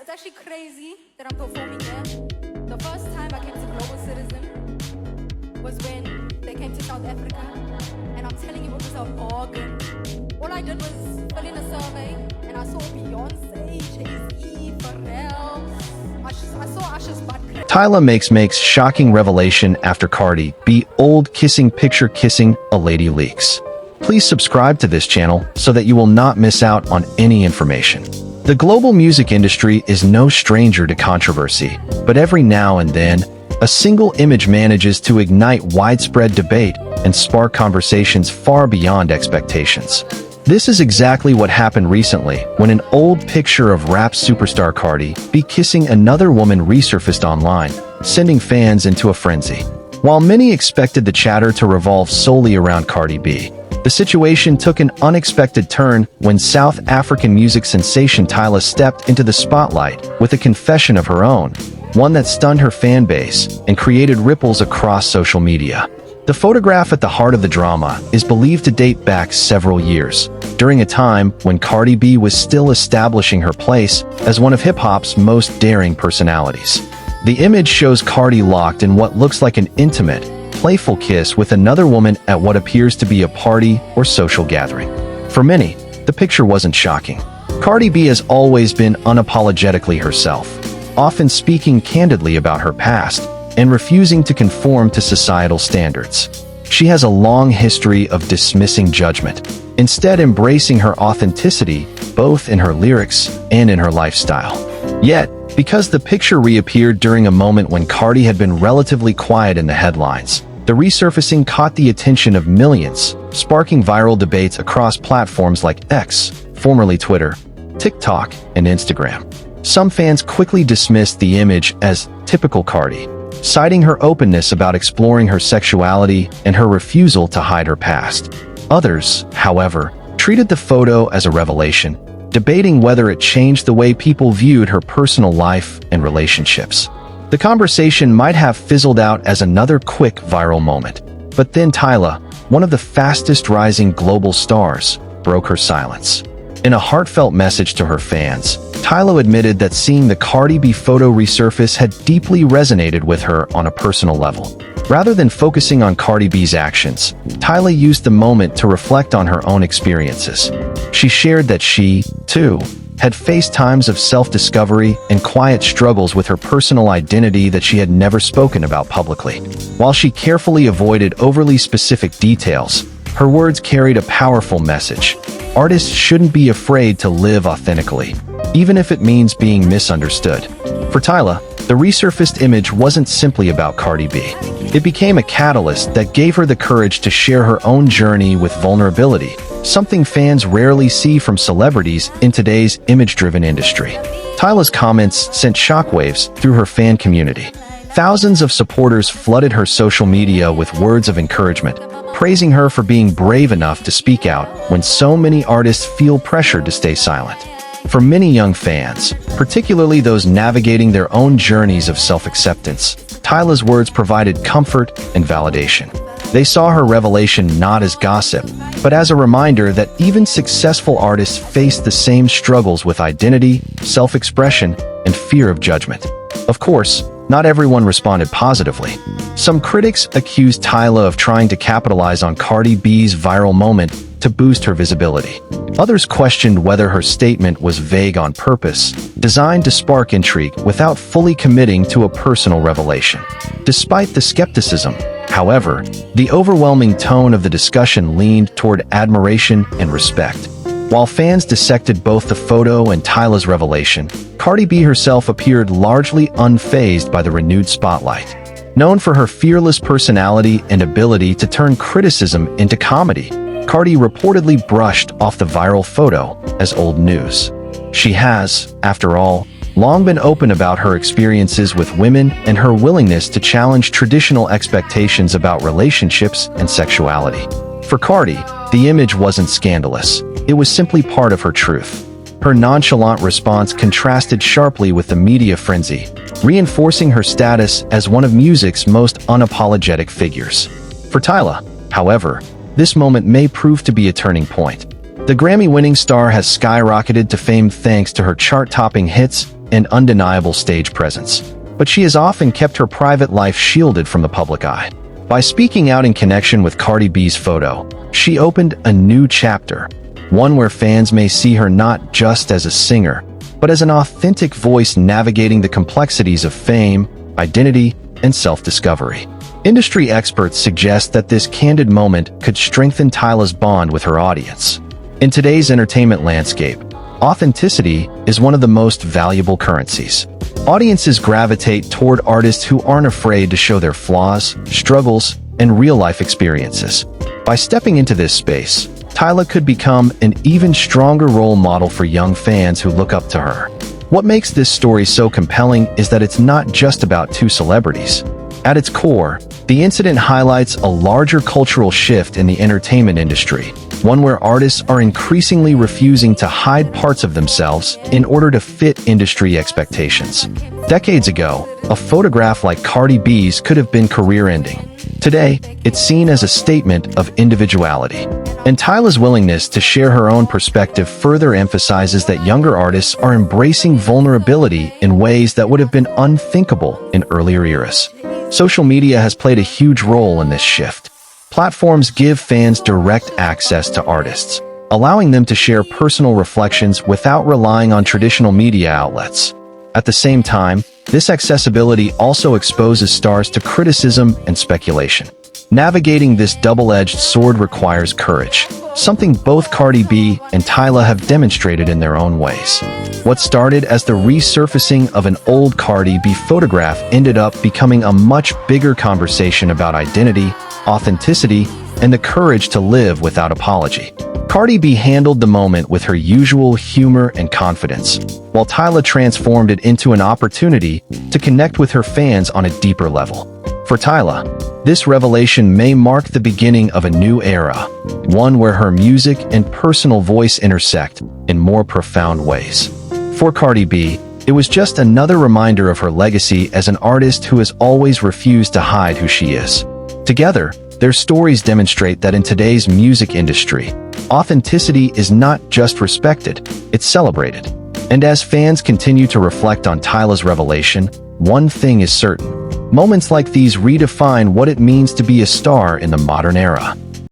It's actually crazy that I'm performing here. The first time I came to Global Citizen was when they came to South Africa, and I'm telling you, it was a bargain. All I did was fill in a survey, and I saw Beyonce, Jay-Z, Pharrell. I saw Usher's butt. Tyla makes shocking revelation after Cardi B old kissing picture kissing a lady leaks. Please subscribe to this channel so that you will not miss out on any information. The global music industry is no stranger to controversy, but every now and then, a single image manages to ignite widespread debate and spark conversations far beyond expectations. This is exactly what happened recently when an old picture of rap superstar Cardi B kissing another woman resurfaced online, sending fans into a frenzy. While many expected the chatter to revolve solely around Cardi B, the situation took an unexpected turn when South African music sensation Tyla stepped into the spotlight with a confession of her own, one that stunned her fan base and created ripples across social media. The photograph at the heart of the drama is believed to date back several years, during a time when Cardi B was still establishing her place as one of hip-hop's most daring personalities. The image shows Cardi locked in what looks like an intimate, playful kiss with another woman at what appears to be a party or social gathering. For many, the picture wasn't shocking. Cardi B has always been unapologetically herself, often speaking candidly about her past and refusing to conform to societal standards. She has a long history of dismissing judgment, instead embracing her authenticity both in her lyrics and in her lifestyle. Yet, because the picture reappeared during a moment when Cardi had been relatively quiet in the headlines, the resurfacing caught the attention of millions, sparking viral debates across platforms like X, formerly Twitter, TikTok, and Instagram. Some fans quickly dismissed the image as typical Cardi, citing her openness about exploring her sexuality and her refusal to hide her past. Others, however, treated the photo as a revelation, debating whether it changed the way people viewed her personal life and relationships. The conversation might have fizzled out as another quick viral moment, but then Tyla, one of the fastest rising global stars, broke her silence. In a heartfelt message to her fans, Tyla admitted that seeing the Cardi B photo resurface had deeply resonated with her on a personal level. Rather than focusing on Cardi B's actions, Tyla used the moment to reflect on her own experiences. She shared that she, too, had faced times of self-discovery and quiet struggles with her personal identity that she had never spoken about publicly. While she carefully avoided overly specific details, her words carried a powerful message. Artists shouldn't be afraid to live authentically, even if it means being misunderstood. For Tyla, the resurfaced image wasn't simply about Cardi B. It became a catalyst that gave her the courage to share her own journey with vulnerability, something fans rarely see from celebrities in today's image-driven industry. Tyla's comments sent shockwaves through her fan community. Thousands of supporters flooded her social media with words of encouragement, praising her for being brave enough to speak out when so many artists feel pressured to stay silent. For many young fans, particularly those navigating their own journeys of self-acceptance, Tyla's words provided comfort and validation. They saw her revelation not as gossip, but as a reminder that even successful artists face the same struggles with identity, self-expression, and fear of judgment. Of course, not everyone responded positively. Some critics accused Tyla of trying to capitalize on Cardi B's viral moment to boost her visibility. Others questioned whether her statement was vague on purpose, designed to spark intrigue without fully committing to a personal revelation. Despite the skepticism, however, the overwhelming tone of the discussion leaned toward admiration and respect. While fans dissected both the photo and Tyla's revelation, Cardi B herself appeared largely unfazed by the renewed spotlight. Known for her fearless personality and ability to turn criticism into comedy, Cardi reportedly brushed off the viral photo as old news. She has, after all, long been open about her experiences with women and her willingness to challenge traditional expectations about relationships and sexuality. For Cardi, the image wasn't scandalous. It was simply part of her truth. Her nonchalant response contrasted sharply with the media frenzy, reinforcing her status as one of music's most unapologetic figures. For Tyla, however, this moment may prove to be a turning point. The Grammy-winning star has skyrocketed to fame thanks to her chart-topping hits and undeniable stage presence. But she has often kept her private life shielded from the public eye. By speaking out in connection with Cardi B's photo, she opened a new chapter, one where fans may see her not just as a singer, but as an authentic voice navigating the complexities of fame, identity, and self-discovery. Industry experts suggest that this candid moment could strengthen Tyla's bond with her audience. In today's entertainment landscape, authenticity is one of the most valuable currencies. Audiences gravitate toward artists who aren't afraid to show their flaws, struggles, and real-life experiences. By stepping into this space, Tyla could become an even stronger role model for young fans who look up to her. What makes this story so compelling is that it's not just about two celebrities. At its core, the incident highlights a larger cultural shift in the entertainment industry, one where artists are increasingly refusing to hide parts of themselves in order to fit industry expectations. Decades ago, a photograph like Cardi B's could have been career-ending. Today, it's seen as a statement of individuality. And Tyla's willingness to share her own perspective further emphasizes that younger artists are embracing vulnerability in ways that would have been unthinkable in earlier eras. Social media has played a huge role in this shift. Platforms give fans direct access to artists, allowing them to share personal reflections without relying on traditional media outlets. At the same time, this accessibility also exposes stars to criticism and speculation. Navigating this double-edged sword requires courage, something both Cardi B and Tyla have demonstrated in their own ways. What started as the resurfacing of an old Cardi B photograph ended up becoming a much bigger conversation about identity, authenticity, and the courage to live without apology. Cardi B handled the moment with her usual humor and confidence, while Tyla transformed it into an opportunity to connect with her fans on a deeper level. For Tyla, this revelation may mark the beginning of a new era, one where her music and personal voice intersect in more profound ways. For Cardi B, it was just another reminder of her legacy as an artist who has always refused to hide who she is. Together, their stories demonstrate that in today's music industry, authenticity is not just respected, it's celebrated. And as fans continue to reflect on Tyla's revelation, one thing is certain: moments like these redefine what it means to be a star in the modern era.